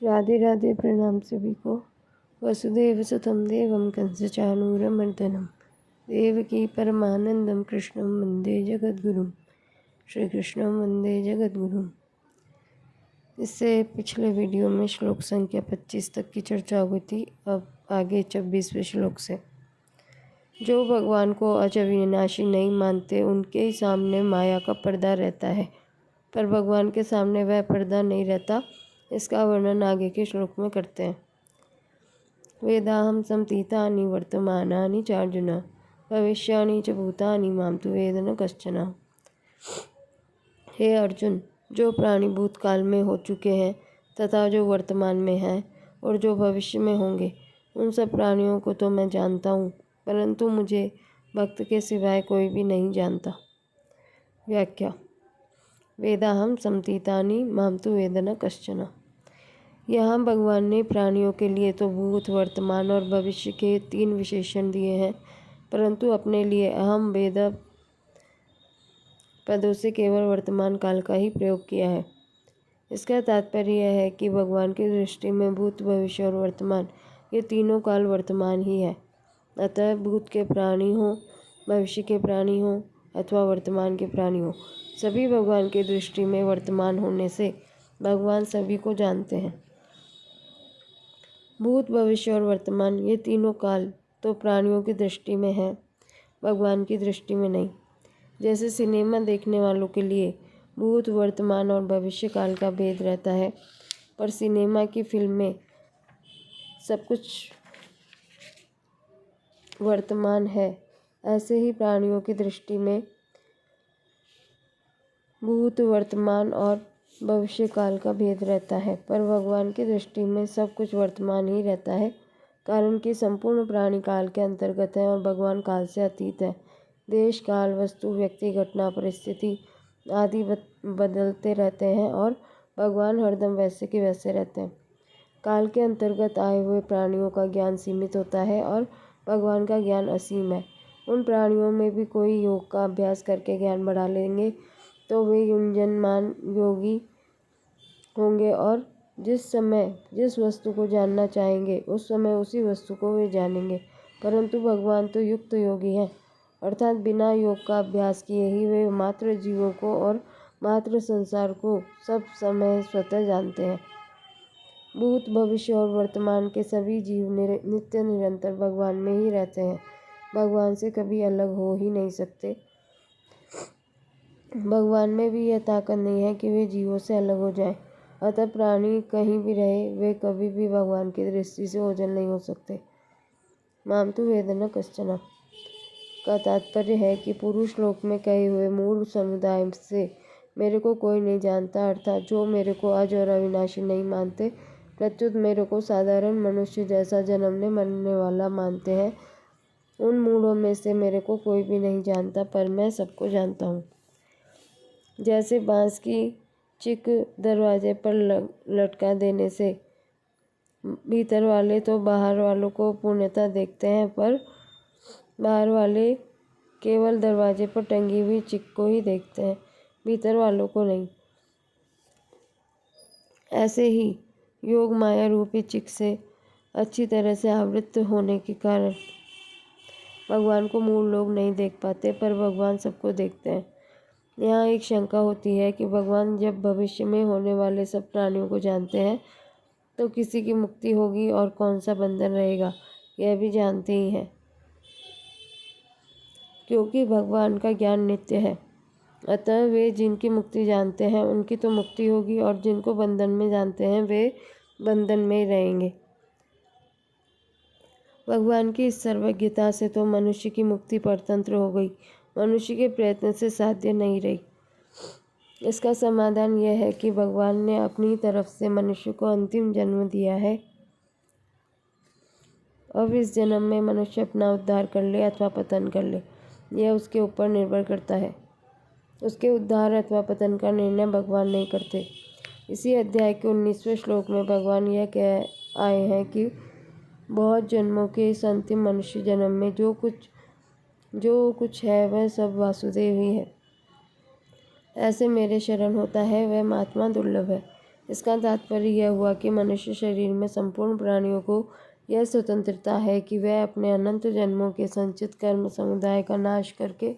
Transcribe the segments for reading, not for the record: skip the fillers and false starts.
राधे राधे। प्रणाम सभी को। वसुदेव सुतं देवं कंसचाणूरमर्दनं देवकी परमानंदं कृष्णं वंदे जगद्गुरुं। श्री कृष्णं वंदे जगद्गुरुं। इससे पिछले वीडियो में श्लोक संख्या 25 तक की चर्चा हुई थी। अब आगे 26वें श्लोक से। जो भगवान को अज अविनाशी नहीं मानते उनके ही सामने माया का पर्दा रहता है, पर भगवान के सामने वह पर्दा नहीं रहता। इसका वर्णन आगे के श्लोक में करते हैं। वेदाहम समतीतानि वर्तमानानि चार्जुन भविष्यानि च भूतानि माम तु वेद न कश्चन। हे अर्जुन, जो प्राणी भूतकाल में हो चुके हैं तथा जो वर्तमान में हैं और जो भविष्य में होंगे, उन सब प्राणियों को तो मैं जानता हूँ, परंतु मुझे भक्त के सिवाय कोई भी नहीं जानता। व्याख्या। वेदाहम समतीतानि माम तु वेद न कश्चन। यहाँ भगवान ने प्राणियों के लिए तो भूत, वर्तमान और भविष्य के 3 विशेषण दिए हैं, परंतु अपने लिए अहम वेद पदों से केवल वर्तमान काल का ही प्रयोग किया है। इसका तात्पर्य यह है कि भगवान की दृष्टि में भूत, भविष्य और वर्तमान ये तीनों काल वर्तमान ही है। अतः भूत के प्राणी हों, भविष्य के प्राणी हों अथवा वर्तमान के प्राणी हों, सभी भगवान की दृष्टि में वर्तमान होने से भगवान सभी को जानते हैं। भूत, भविष्य और वर्तमान ये तीनों काल तो प्राणियों की दृष्टि में है, भगवान की दृष्टि में नहीं। जैसे सिनेमा देखने वालों के लिए भूत, वर्तमान और भविष्य काल का भेद रहता है, पर सिनेमा की फिल्म में सब कुछ वर्तमान है, ऐसे ही प्राणियों की दृष्टि में भूत, वर्तमान और भविष्य काल का भेद रहता है, पर भगवान की दृष्टि में सब कुछ वर्तमान ही रहता है, कारण कि संपूर्ण प्राणी काल के अंतर्गत है और भगवान काल से अतीत है। देश, काल, वस्तु, व्यक्ति, घटना, परिस्थिति आदि बदलते रहते हैं और भगवान हरदम वैसे के वैसे रहते हैं। काल के अंतर्गत आए हुए प्राणियों का ज्ञान सीमित होता है और भगवान का ज्ञान असीम है। उन प्राणियों में भी कोई योग का अभ्यास करके ज्ञान बढ़ा लेंगे तो वे युंजनमान योगी होंगे और जिस समय जिस वस्तु को जानना चाहेंगे उस समय उसी वस्तु को वे जानेंगे। परंतु भगवान तो युक्त योगी हैं, अर्थात बिना योग का अभ्यास किए ही वे मात्र जीवों को और मात्र संसार को सब समय स्वतः जानते हैं। भूत, भविष्य और वर्तमान के सभी जीव नित्य निरंतर भगवान में ही रहते हैं, भगवान से कभी अलग हो ही नहीं सकते। भगवान में भी यह ताकत नहीं है कि वे जीवों से अलग हो जाएं। अतः प्राणी कहीं भी रहे, वे कभी भी भगवान की दृष्टि से ओझल नहीं हो सकते। माम तु वेद न कश्चन का तात्पर्य है कि पूर्व श्लोक में कहे हुए मूल समुदाय से मेरे को कोई नहीं जानता, अर्थात जो मेरे को अज और अविनाशी नहीं मानते, प्रत्युत मेरे को साधारण मनुष्य जैसा जन्मने मरने वाला मानते हैं, उन मूढ़ों में से मेरे को कोई भी नहीं जानता, पर मैं सबको जानता हूँ। जैसे बांस की चिक दरवाजे पर लटका देने से भीतर वाले तो बाहर वालों को पूर्णतः देखते हैं, पर बाहर वाले केवल दरवाजे पर टंगी हुई चिक को ही देखते हैं, भीतर वालों को नहीं। ऐसे ही योग माया रूपी चिक से अच्छी तरह से आवृत होने के कारण भगवान को मूल लोग नहीं देख पाते, पर भगवान सबको देखते हैं। यहाँ एक शंका होती है कि भगवान जब भविष्य में होने वाले सब प्राणियों को जानते हैं तो किसी की मुक्ति होगी और कौन सा बंधन रहेगा, यह भी जानते ही हैं, क्योंकि भगवान का ज्ञान नित्य है। अतः वे जिनकी मुक्ति जानते हैं उनकी तो मुक्ति होगी और जिनको बंधन में जानते हैं वे बंधन में रहेंगे। भगवान की इस सर्वज्ञता से तो मनुष्य की मुक्ति परतंत्र हो गई, मनुष्य के प्रयत्न से साध्य नहीं रही। इसका समाधान यह है कि भगवान ने अपनी तरफ से मनुष्य को अंतिम जन्म दिया है। अब इस जन्म में मनुष्य अपना उद्धार कर ले अथवा पतन कर ले, यह उसके ऊपर निर्भर करता है। उसके उद्धार अथवा पतन का निर्णय भगवान नहीं करते। इसी अध्याय के 19वें श्लोक में भगवान यह कह आए हैं कि बहुत जन्मों के इस अंतिम मनुष्य जन्म में जो कुछ है वह सब वासुदेव ही है। ऐसे मेरे शरण होता है वह महात्मा दुर्लभ है। इसका तात्पर्य यह हुआ कि मनुष्य शरीर में संपूर्ण प्राणियों को यह स्वतंत्रता है कि वह अपने अनंत जन्मों के संचित कर्म समुदाय का नाश करके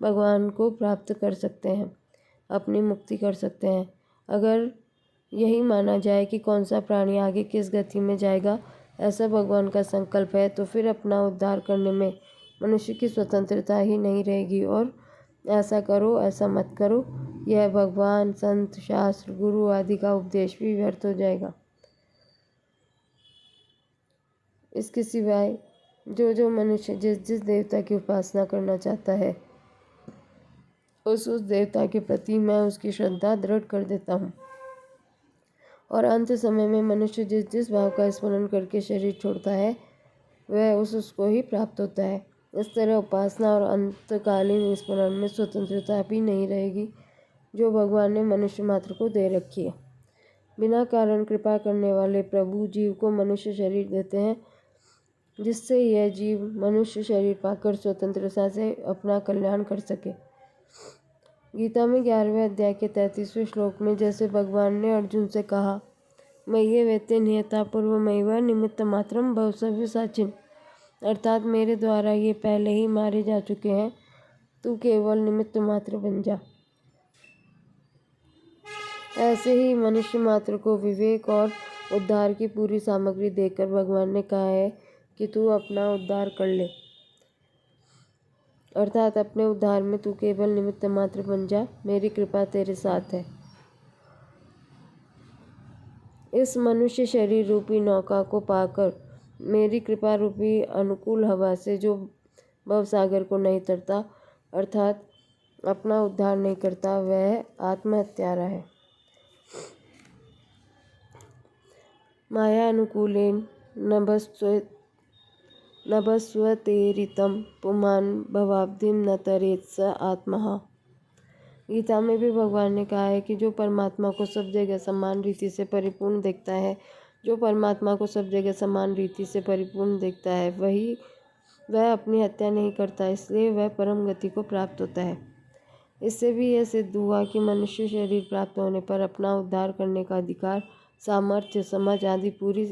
भगवान को प्राप्त कर सकते हैं, अपनी मुक्ति कर सकते हैं। अगर यही माना जाए कि कौन सा प्राणी आगे किस गति में जाएगा, ऐसा भगवान का संकल्प है, तो फिर अपना उद्धार करने में मनुष्य की स्वतंत्रता ही नहीं रहेगी और ऐसा करो ऐसा मत करो, यह भगवान, संत, शास्त्र, गुरु आदि का उपदेश भी व्यर्थ हो जाएगा। इसके सिवाय जो मनुष्य जिस देवता की उपासना करना चाहता है, उस देवता के प्रति मैं उसकी श्रद्धा दृढ़ कर देता हूँ। और अंत समय में मनुष्य जिस भाव का स्मरण करके शरीर छोड़ता है, वह उसको ही प्राप्त होता है। इस तरह उपासना और अंतकालीन स्मरण में स्वतंत्रता भी नहीं रहेगी, जो भगवान ने मनुष्य मात्र को दे रखी है। बिना कारण कृपा करने वाले प्रभु जीव को मनुष्य शरीर देते हैं, जिससे यह जीव मनुष्य शरीर पाकर स्वतंत्रता से अपना कल्याण कर सके। गीता में 11वें अध्याय के 33वें श्लोक में जैसे भगवान ने अर्जुन से कहा, मय्ये वेत्ते नियता पूर्वमेव निमित्त मात्रम भव सव्यसाचिन्, अर्थात मेरे द्वारा ये पहले ही मारे जा चुके हैं, तू केवल निमित्त मात्र बन जा। ऐसे ही मनुष्य मात्र को विवेक और उद्धार की पूरी सामग्री देकर भगवान ने कहा है कि तू अपना उद्धार कर ले, अर्थात अपने उद्धार में तू केवल निमित्त मात्र बन जा, मेरी कृपा तेरे साथ है। इस मनुष्य शरीर रूपी नौका को पाकर मेरी कृपा रूपी अनुकूल हवा से जो भवसागर को नहीं तरता, अर्थात अपना उद्धार नहीं करता, वह आत्महत्यारा है। माया अनुकूलेन नभस्वतेरितं पुमान् भवाब्धिं न तरेत् स आत्मः। गीता में भी भगवान ने कहा है कि जो परमात्मा को सब जगह समान रीति से परिपूर्ण देखता है, जो परमात्मा को सब जगह समान रीति से परिपूर्ण देखता है, वह अपनी हत्या नहीं करता, इसलिए वह परम गति को प्राप्त होता है। इससे भी यह सिद्ध हुआ कि मनुष्य शरीर प्राप्त होने पर अपना उद्धार करने का अधिकार, सामर्थ्य, समझ आदि पूरी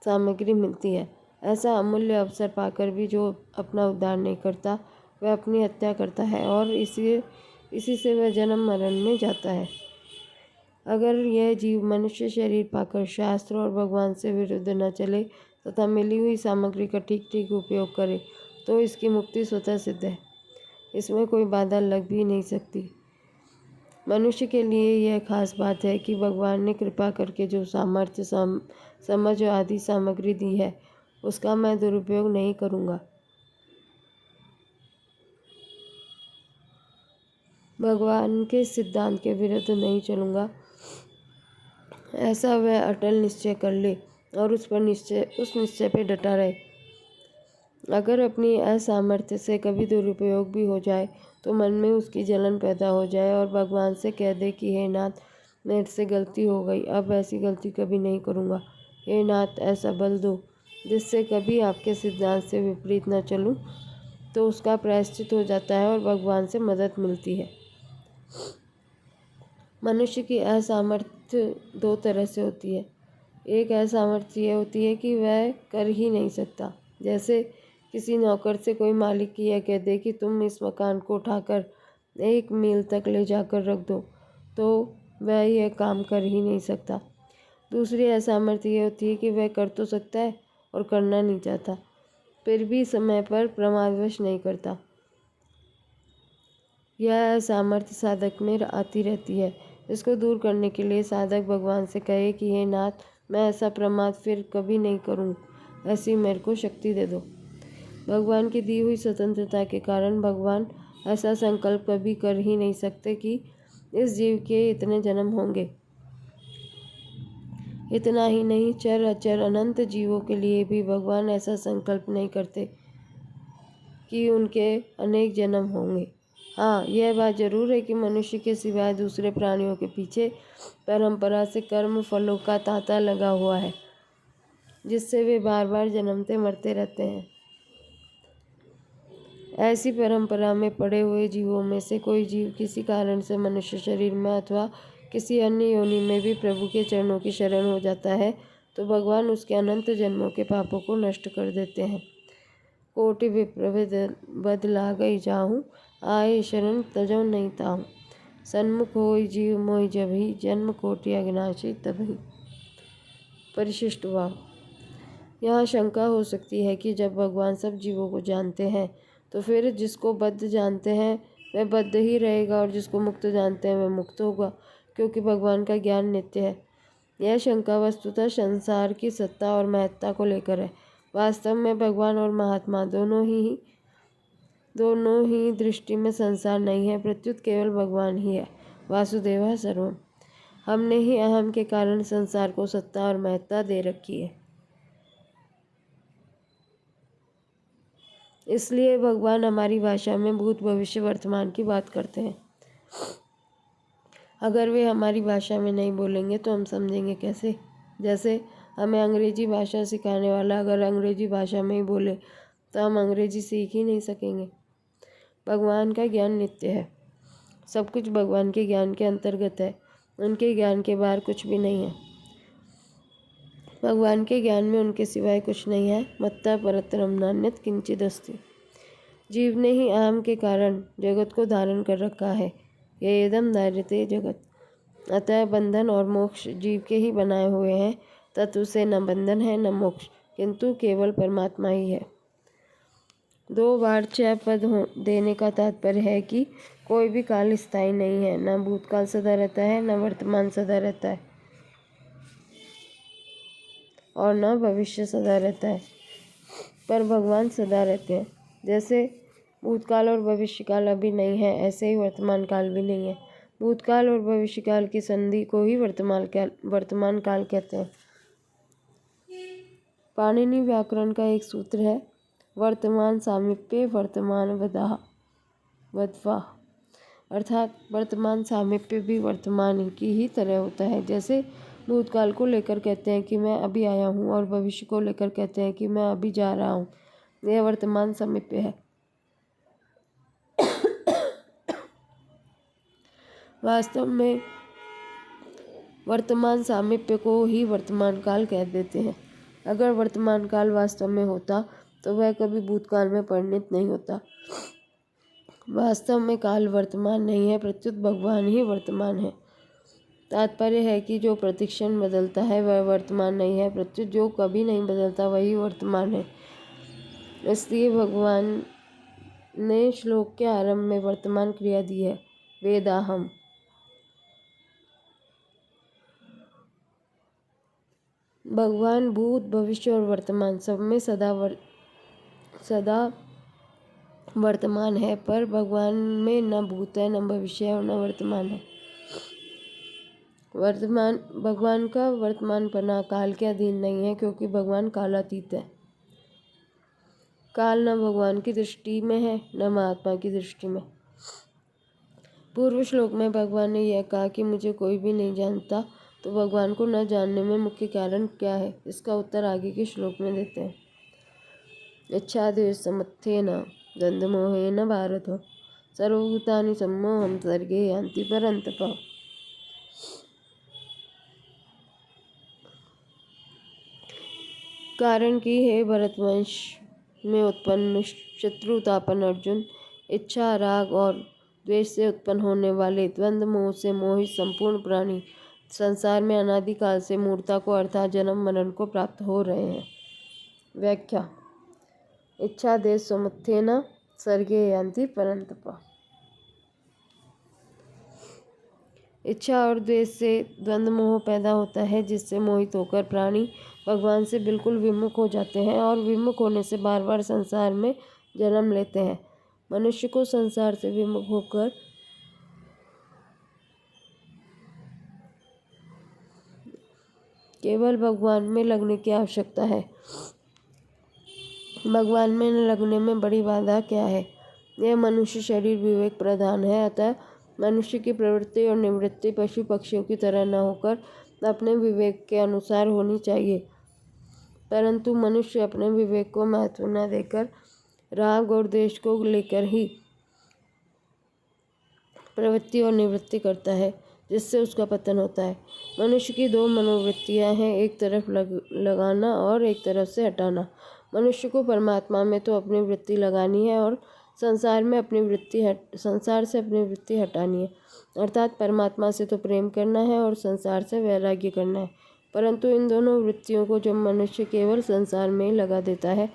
सामग्री मिलती है। ऐसा अमूल्य अवसर पाकर भी जो अपना उद्धार नहीं करता, वह अपनी हत्या करता है और इसी से वह जन्म मरण में जाता है। अगर यह जीव मनुष्य शरीर पाकर शास्त्र और भगवान से विरुद्ध न चले तथा मिली हुई सामग्री का ठीक ठीक उपयोग करे, तो इसकी मुक्ति स्वतः सिद्ध है, इसमें कोई बाधा लग भी नहीं सकती। मनुष्य के लिए यह खास बात है कि भगवान ने कृपा करके जो सामर्थ्य, समझ आदि सामग्री दी है, उसका मैं दुरुपयोग नहीं करूँगा। भगवान के सिद्धांत के विरुद्ध नहीं चलूँगा, ऐसा वह अटल निश्चय कर ले और उस निश्चय पे डटा रहे। अगर अपनी असामर्थ्य से कभी दुरुपयोग भी हो जाए, तो मन में उसकी जलन पैदा हो जाए और भगवान से कह दे कि हे नाथ, मेरे से गलती हो गई, अब ऐसी गलती कभी नहीं करूँगा। हे नाथ, ऐसा बल दो जिससे कभी आपके सिद्धांत से विपरीत न चलूँ, तो उसका प्रायश्चित हो जाता है और भगवान से मदद मिलती है। मनुष्य की असामर्थ्य दो तरह से होती है। एक असामर्थ्य यह होती है कि वह कर ही नहीं सकता। जैसे किसी नौकर से कोई मालिक यह कह दे कि तुम इस मकान को उठाकर 1 मील तक ले जाकर रख दो, तो वह यह काम कर ही नहीं सकता। दूसरी असामर्थ्य यह होती है कि वह कर तो सकता है और करना नहीं चाहता, फिर भी समय पर प्रमादवश नहीं करता। यह असामर्थ्य साधक में आती रहती है। इसको दूर करने के लिए साधक भगवान से कहे कि हे नाथ, मैं ऐसा प्रमाद फिर कभी नहीं करूँ, ऐसी मेरे को शक्ति दे दो। भगवान की दी हुई स्वतंत्रता के कारण भगवान ऐसा संकल्प कभी कर ही नहीं सकते कि इस जीव के इतने जन्म होंगे। इतना ही नहीं, चर अचर अनंत जीवों के लिए भी भगवान ऐसा संकल्प नहीं करते कि उनके अनेक जन्म होंगे। हाँ, यह बात जरूर है कि मनुष्य के सिवाय दूसरे प्राणियों के पीछे परंपरा से कर्म फलों का तांता लगा हुआ है, जिससे वे बार बार जन्मते मरते रहते हैं। ऐसी परंपरा में पड़े हुए जीवों में से कोई जीव किसी कारण से मनुष्य शरीर में अथवा किसी अन्य योनि में भी प्रभु के चरणों की शरण हो जाता है तो भगवान उसके अनंत जन्मों के पापों को नष्ट कर देते हैं। कोटि विप्रविद बद लागई जाहूँ, आए शरण तजौ नहीं ताहूँ। सन्मुख होई जीव मोहि जभी, जन्म कोटि अविनाशी तभी। परिशिष्ट भाव। यहाँ शंका हो सकती है कि जब भगवान सब जीवों को जानते हैं तो फिर जिसको बद्ध जानते हैं वह बद्ध ही रहेगा और जिसको मुक्त जानते हैं वह मुक्त होगा, क्योंकि भगवान का ज्ञान नित्य है। यह शंका वस्तुतः संसार की सत्ता और महत्ता को लेकर है। वास्तव में भगवान और महात्मा दोनों ही दृष्टि में संसार नहीं है, प्रत्युत केवल भगवान ही है। वासुदेव सर्वम। हमने ही अहम के कारण संसार को सत्ता और महत्ता दे रखी है, इसलिए भगवान हमारी भाषा में भूत भविष्य वर्तमान की बात करते हैं। अगर वे हमारी भाषा में नहीं बोलेंगे तो हम समझेंगे कैसे? जैसे हमें अंग्रेजी भाषा सिखाने वाला अगर अंग्रेजी भाषा में ही बोले तो हम अंग्रेजी सीख ही नहीं सकेंगे। भगवान का ज्ञान नित्य है, सब कुछ भगवान के ज्ञान के अंतर्गत है, उनके ज्ञान के बाहर कुछ भी नहीं है। भगवान के ज्ञान में उनके सिवाय कुछ नहीं है। मत्ता परतरम नान्यत् किंचित् अस्ति। जीव ने ही अहम के कारण जगत को धारण कर रखा है। ये इदम धार्यते जगत। अतः बंधन और मोक्ष जीव के ही बनाए हुए हैं। तत्व से न बंधन है न मोक्ष, किंतु केवल परमात्मा ही है। 2 बार 6 पद देने का तात्पर्य है कि कोई भी काल स्थायी नहीं है, न भूतकाल सदा रहता है, न वर्तमान सदा रहता है और न भविष्य सदा रहता है, पर भगवान सदा रहते हैं। जैसे भूतकाल और भविष्यकाल अभी नहीं है, ऐसे ही वर्तमान काल भी नहीं है। भूतकाल और भविष्यकाल की संधि को ही वर्तमान काल कहते हैं। पाणिनि व्याकरण का एक सूत्र है, वर्तमान सामीप्य वर्तमान वदवा, अर्थात वर्तमान सामीप्य भी वर्तमान की ही तरह होता है। जैसे भूतकाल को लेकर कहते हैं कि मैं अभी आया हूँ और भविष्य को लेकर कहते हैं कि मैं अभी जा रहा हूँ, यह वर्तमान सामीप्य है। वास्तव में वर्तमान सामीप्य को ही वर्तमान काल कह देते हैं। अगर वर्तमान काल वास्तव में होता तो वह कभी भूतकाल में परिणित नहीं होता। वास्तव में काल वर्तमान नहीं है, प्रत्युत भगवान ही वर्तमान है। तात्पर्य है कि जो प्रतिक्षण बदलता है वह वर्तमान नहीं है, प्रत्युत जो कभी नहीं बदलता वही वर्तमान है। इसलिए भगवान ने श्लोक के आरंभ में वर्तमान क्रिया दी है, वेदाहम। भगवान भूत भविष्य और वर्तमान सब में सदा वर्तमान है, पर भगवान में न भूत है, न भविष्य है और न वर्तमान है। भगवान का वर्तमानपना काल के अधीन नहीं है, क्योंकि भगवान कालातीत है। काल न भगवान की दृष्टि में है न महात्मा की दृष्टि में। पूर्व श्लोक में भगवान ने यह कहा कि मुझे कोई भी नहीं जानता, तो भगवान को न जानने में मुख्य कारण क्या है? इसका उत्तर आगे के श्लोक में देते हैं। इच्छाद्वेषसमुत्थेन द्वन्द्वमोहेन भारत, सर्वभूतानि सम्मोहं सर्गे यान्ति परन्तप। कारण कि हे भरतवंश में उत्पन्न शत्रुतापन अर्जुन, इच्छा राग और द्वेष से उत्पन्न होने वाले द्वंद्व मोह से मोहित संपूर्ण प्राणी संसार में अनादिकाल से मूर्ता को अर्थात जन्म मरण को प्राप्त हो रहे हैं। व्याख्या। इच्छा देश समुत्थेन सर्गे यान्ति परन्तप। इच्छा और द्वेष से द्वंद्व मोह पैदा होता है, जिससे मोहित होकर प्राणी भगवान से बिल्कुल विमुख हो जाते हैं और विमुख होने से बार बार संसार में जन्म लेते हैं। मनुष्य को संसार से विमुख होकर केवल भगवान में लगने की आवश्यकता है। भगवान में न लगने में बड़ी बाधा क्या है? यह मनुष्य शरीर विवेक प्रधान है, अतः मनुष्य की प्रवृत्ति और निवृत्ति पशु पक्षियों की तरह न होकर अपने विवेक के अनुसार होनी चाहिए। परंतु मनुष्य अपने विवेक को महत्व न देकर राग और द्वेष को लेकर ही प्रवृत्ति और निवृत्ति करता है, जिससे उसका पतन होता है। मनुष्य की दो मनोवृत्तियां हैं, एक तरफ लगाना और एक तरफ से हटाना। मनुष्य को परमात्मा में तो अपनी वृत्ति लगानी है और संसार से अपनी वृत्ति हटानी है। अर्थात परमात्मा से तो प्रेम करना है और संसार से वैराग्य करना है। परंतु इन दोनों वृत्तियों को जब मनुष्य केवल संसार में ही लगा देता है,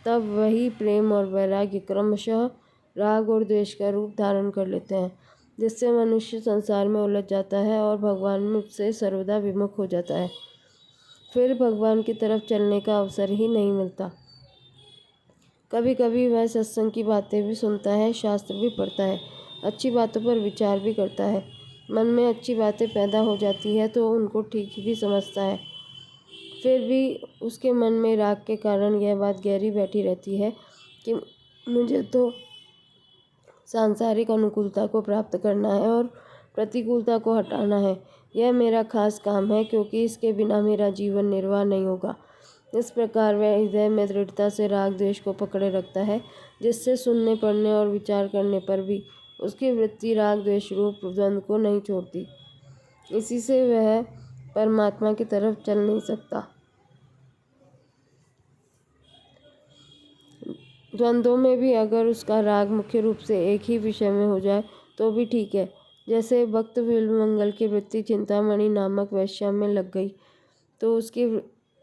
तब वही प्रेम और वैराग्य क्रमशः राग और द्वेष का रूप धारण कर लेते हैं, जिससे मनुष्य संसार में उलझ जाता है और भगवान से सर्वदा विमुख हो जाता है। फिर भगवान की तरफ चलने का अवसर ही नहीं मिलता। कभी कभी वह सत्संग की बातें भी सुनता है, शास्त्र भी पढ़ता है, अच्छी बातों पर विचार भी करता है। मन में अच्छी बातें पैदा हो जाती है तो उनको ठीक भी समझता है। फिर भी उसके मन में राग के कारण यह बात गहरी बैठी रहती है कि मुझे तो सांसारिक अनुकूलता को प्राप्त करना है और प्रतिकूलता को हटाना है। यह मेरा खास काम है, क्योंकि इसके बिना मेरा जीवन निर्वाह नहीं होगा। इस प्रकार वह हृदय में दृढ़ता से राग द्वेष को पकड़े रखता है, जिससे सुनने पढ़ने और विचार करने पर भी उसकी वृत्ति राग द्वेष रूप द्वंद्व को नहीं छोड़ती। इसी से वह परमात्मा की तरफ चल नहीं सकता। द्वंद्वों में भी अगर उसका राग मुख्य रूप से एक ही विषय में हो जाए तो भी ठीक है। जैसे भक्त बिल्वमंगल की वृत्ति चिंतामणि नामक वैश्या में लग गई तो उसकी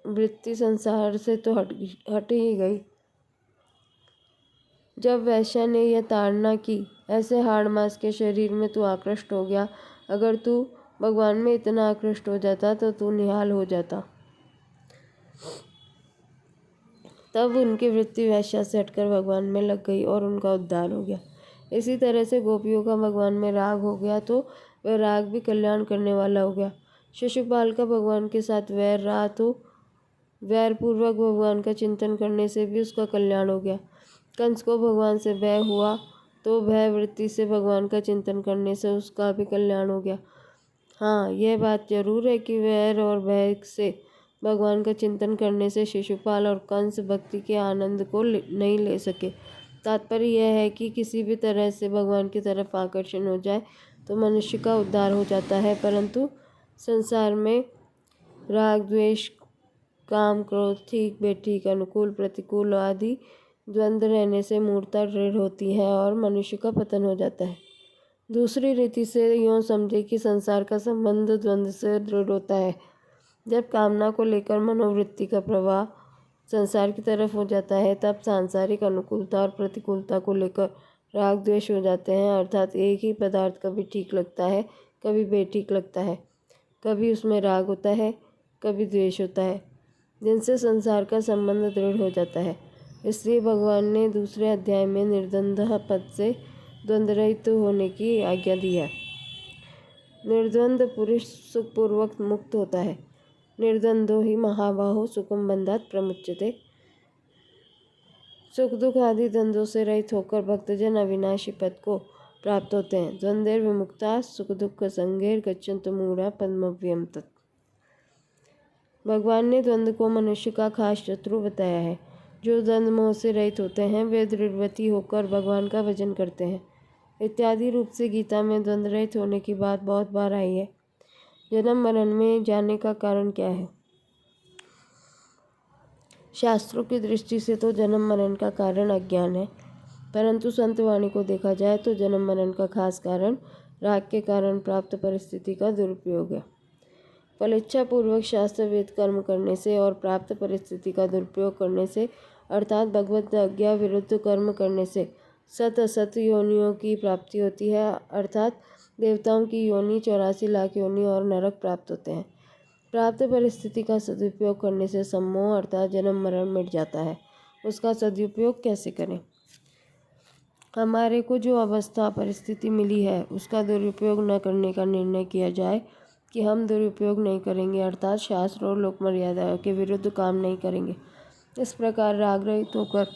वृत्ति संसार से तो हट ही गई। जब वैश्या ने यह ताड़ना की, ऐसे हाड़ मांस के शरीर में तू आकृष्ट हो गया, अगर तू भगवान में इतना आकृष्ट हो जाता तो तू निहाल हो जाता। तब उनकी वृत्ति वैश्या से हटकर भगवान में लग गई और उनका उद्धार हो गया। इसी तरह से गोपियों का भगवान में राग हो गया तो वह राग भी कल्याण करने वाला हो गया। शिशुपाल का भगवान के साथ वैर रहा तो वैरपूर्वक भगवान का चिंतन करने से भी उसका कल्याण हो गया। कंस को भगवान से भय हुआ तो भय वृत्ति से भगवान का चिंतन करने से उसका भी कल्याण हो गया। हाँ, यह बात जरूर है कि वैर और भय से भगवान का चिंतन करने से शिशुपाल और कंस भक्ति के आनंद को नहीं ले सके। तात्पर्य यह है कि किसी भी तरह से भगवान की तरफ आकर्षण हो जाए तो मनुष्य का उद्धार हो जाता है, परंतु संसार में राग द्वेष काम क्रोध ठीक बेठीक अनुकूल प्रतिकूल आदि द्वंद्व रहने से मूर्ता दृढ़ होती है और मनुष्य का पतन हो जाता है। दूसरी रीति से यूँ समझे कि संसार का संबंध द्वंद्व से दृढ़ होता है। जब कामना को लेकर मनोवृत्ति का प्रवाह संसार की तरफ हो जाता है, तब सांसारिक अनुकूलता और प्रतिकूलता को लेकर राग द्वेष हो जाते हैं। अर्थात एक ही पदार्थ कभी ठीक लगता है, कभी बेठीक लगता है, कभी उसमें राग होता है, कभी द्वेष होता है, जिनसे संसार का संबंध दृढ़ हो जाता है। इसलिए भगवान ने दूसरे अध्याय में निर्द्वंद्व पद से द्वंद्वरहित होने की आज्ञा दी है। निर्द्वंद्व पुरुष सुखपूर्वक मुक्त होता है। निर्द्वंद्वो ही महाबाहो सुखम बंधात प्रमुच्यते। सुख दुख आदि द्वंद्वों से रहित होकर भक्तजन अविनाशी पद को प्राप्त होते हैं। द्वंद्वैर विमुक्ता सुख दुख संगैर गच्छन्तु मूढ़ा पद्मव्यम तत्। भगवान ने द्वंद्व को मनुष्य का खास शत्रु बताया है। जो द्वंद्व मोह से रहित होते हैं वे दृढ़व्रती होकर भगवान का भजन करते हैं। इत्यादि रूप से गीता में द्वंद्व रहित होने की बात बहुत बार आई है। जन्म मरण में जाने का कारण क्या है? शास्त्रों की दृष्टि से तो जन्म मरण का कारण अज्ञान है, परंतु संत वाणी को देखा जाए तो जन्म मरण का खास कारण राग के कारण प्राप्त परिस्थिति का दुरुपयोग है। फलेच्छा पूर्वक शास्त्र वेद कर्म करने से और प्राप्त परिस्थिति का दुरुपयोग करने से, अर्थात भगवत आज्ञा विरुद्ध कर्म करने से सत असत योनियों की प्राप्ति होती है। अर्थात देवताओं की योनि, 84 लाख योनि और नरक प्राप्त होते हैं। प्राप्त परिस्थिति का सदुपयोग करने से सम्मोह अर्थात जन्म मरण मिट जाता है। उसका सदुपयोग कैसे करें? हमारे को जो अवस्था परिस्थिति मिली है उसका दुरुपयोग न करने का निर्णय किया जाए कि हम दुरुपयोग नहीं करेंगे, अर्थात शास्त्र और लोक मर्यादा के विरुद्ध काम नहीं करेंगे। इस प्रकार राग रहित होकर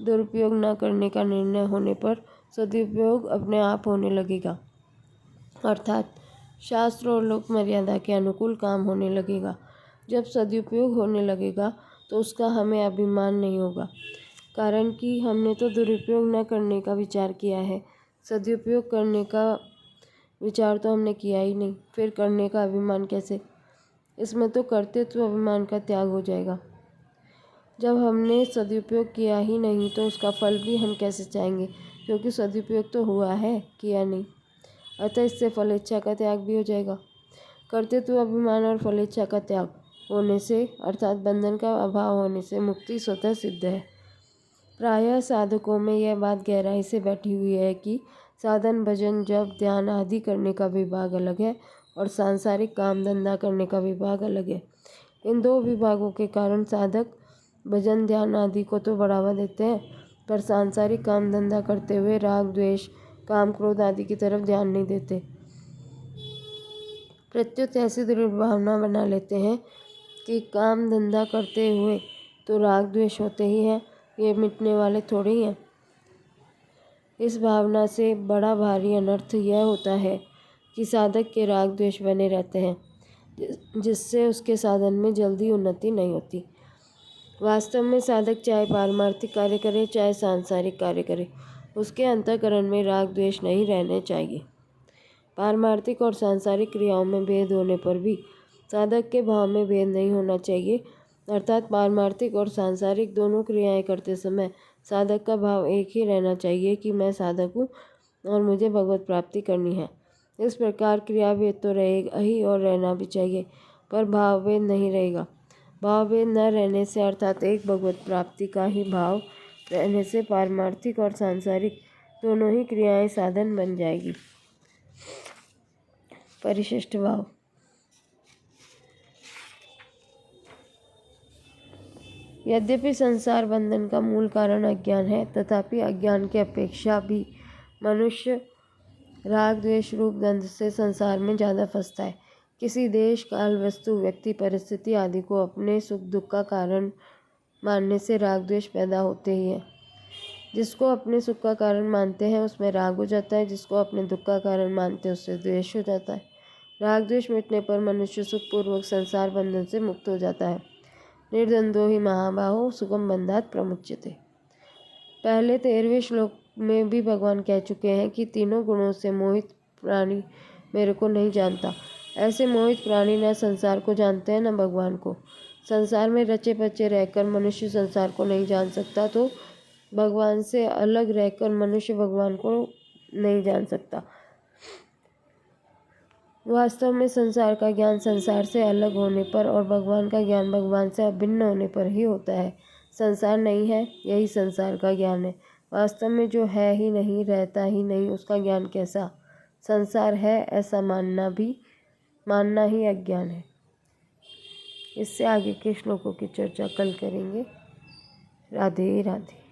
दुरुपयोग न करने का निर्णय होने पर सदुपयोग अपने आप होने लगेगा, अर्थात शास्त्र और लोक मर्यादा के अनुकूल काम होने लगेगा। जब सदुपयोग होने लगेगा तो उसका हमें अभिमान नहीं होगा, कारण कि हमने तो दुरुपयोग न करने का विचार किया है। सदुपयोग करने का विचार तो हमने किया ही नहीं, फिर करने का अभिमान कैसे? इसमें तो कर्तृत्व अभिमान का त्याग हो जाएगा। जब हमने सदुपयोग किया ही नहीं तो उसका फल भी हम कैसे चाहेंगे, क्योंकि सदुपयोग तो हुआ है, किया नहीं। अतः इससे फलेच्छा का त्याग भी हो जाएगा। कर्तृत्व अभिमान और फलेच्छा का त्याग होने से अर्थात बंधन का अभाव होने से मुक्ति स्वतः सिद्ध है। प्रायः साधकों में यह बात गहराई से बैठी हुई है कि साधन, भजन, जप, ध्यान आदि करने का विभाग अलग है और सांसारिक काम धंधा करने का विभाग अलग है। इन दो विभागों के कारण साधक भजन, ध्यान आदि को तो बढ़ावा देते हैं, पर सांसारिक काम धंधा करते हुए राग, द्वेष, काम, क्रोध आदि की तरफ ध्यान नहीं देते। प्रत्युत ऐसी दृढ़ भावना बना लेते हैं कि काम धंधा करते हुए तो राग द्वेष होते ही हैं, ये मिटने वाले थोड़े ही हैं। इस भावना से बड़ा भारी अनर्थ यह होता है कि साधक के राग द्वेष बने रहते हैं, जिससे उसके साधन में जल्दी उन्नति नहीं होती। वास्तव में साधक चाहे पारमार्थिक कार्य करे चाहे सांसारिक कार्य करे, उसके अंतःकरण में राग द्वेष नहीं रहने चाहिए। पारमार्थिक और सांसारिक क्रियाओं में भेद होने पर भी साधक के भाव में भेद नहीं होना चाहिए, अर्थात पारमार्थिक और सांसारिक दोनों क्रियाएं करते समय साधक का भाव एक ही रहना चाहिए कि मैं साधक हूँ और मुझे भगवत प्राप्ति करनी है। इस प्रकार क्रियाभेद तो रहेगा ही और रहना भी चाहिए, पर भावभेद नहीं रहेगा। भावभेद न रहने से अर्थात एक भगवत प्राप्ति का ही भाव रहने से पारमार्थिक और सांसारिक दोनों ही क्रियाएं साधन बन जाएगी। परिशिष्ट भाव। यद्यपि संसार बंधन का मूल कारण अज्ञान है, तथापि अज्ञान की अपेक्षा भी मनुष्य राग द्वेष रूप द्वंद्व से संसार में ज़्यादा फंसता है। किसी देश, काल, वस्तु, व्यक्ति, परिस्थिति आदि को अपने सुख दुख का कारण मानने से राग द्वेष पैदा होते ही है। जिसको अपने सुख का कारण मानते हैं उसमें राग हो जाता है, जिसको अपने दुख का कारण मानते हैं उससे द्वेष हो जाता है। राग द्वेष मिटने पर मनुष्य सुखपूर्वक संसार बंधन से मुक्त हो जाता है। निर्द्वंद्वो ही महाबाहो सुखम बंधात प्रमुच्यते। पहले 13वें श्लोक में भी भगवान कह चुके हैं कि तीनों गुणों से मोहित प्राणी मेरे को नहीं जानता। ऐसे मोहित प्राणी न संसार को जानते हैं न भगवान को। संसार में रचे पचे रहकर मनुष्य संसार को नहीं जान सकता, तो भगवान से अलग रहकर मनुष्य भगवान को नहीं जान सकता। वास्तव में संसार का ज्ञान संसार से अलग होने पर और भगवान का ज्ञान भगवान से अभिन्न होने पर ही होता है। संसार नहीं है, यही संसार का ज्ञान है। वास्तव में जो है ही नहीं, रहता ही नहीं, उसका ज्ञान कैसा? संसार है ऐसा मानना ही अज्ञान है। इससे आगे के श्लोकों की चर्चा कल करेंगे। राधे राधे।